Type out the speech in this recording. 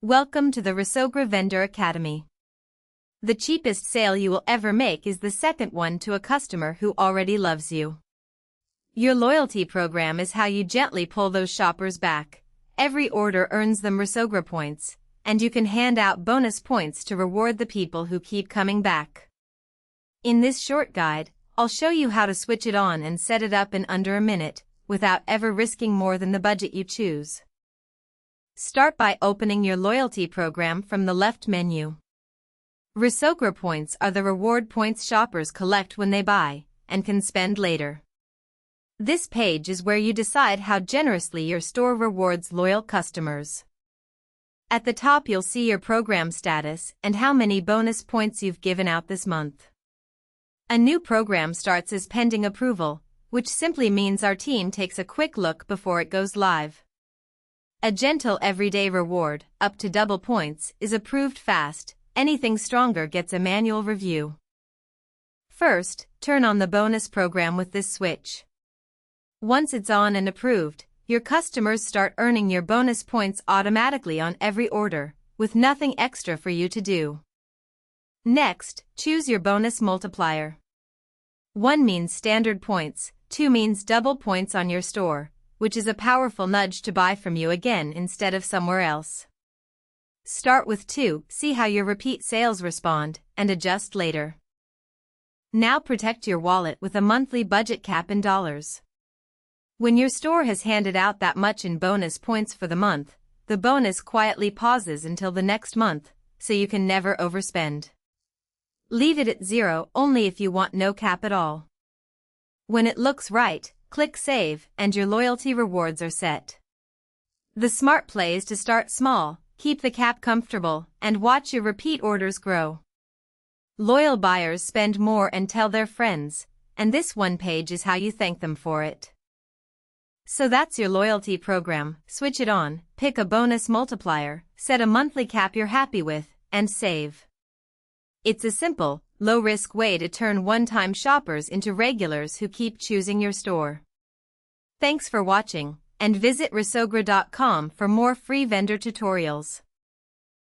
Welcome to the Resogra Vendor Academy. The cheapest sale you will ever make is the second one to a customer who already loves you. Your loyalty program is how you gently pull those shoppers back. Every order earns them Resogra Points, and you can hand out bonus points to reward the people who keep coming back. In this short guide, I'll show you how to switch it on and set it up in under a minute, without ever risking more than the budget you choose. Start by opening your loyalty program from the left menu. Resogra Points are the reward points shoppers collect when they buy, and can spend later. This page is where you decide how generously your store rewards loyal customers. At the top you'll see your program status and how many bonus points you've given out this month. A new program starts as pending approval, which simply means our team takes a quick look before it goes live. A gentle everyday reward, up to double points, is approved fast. Anything stronger gets a manual review. First, turn on the bonus program with this switch. Once it's on and approved, your customers start earning your bonus points automatically on every order, with nothing extra for you to do. Next, choose your bonus multiplier. 1 means standard points, 2 means double points on your store, which is a powerful nudge to buy from you again instead of somewhere else. Start with 2, see how your repeat sales respond, and adjust later. Now protect your wallet with a monthly budget cap in dollars. When your store has handed out that much in bonus points for the month, the bonus quietly pauses until the next month, so you can never overspend. Leave it at 0 only if you want no cap at all. When it looks right, click Save, and your loyalty rewards are set. The smart play is to start small, keep the cap comfortable, and watch your repeat orders grow. Loyal buyers spend more and tell their friends, and this one page is how you thank them for it. So that's your loyalty program. Switch it on, pick a bonus multiplier, set a monthly cap you're happy with, and save. It's a simple, low-risk way to turn one-time shoppers into regulars who keep choosing your store. Thanks for watching, and visit Resogra.com for more free vendor tutorials.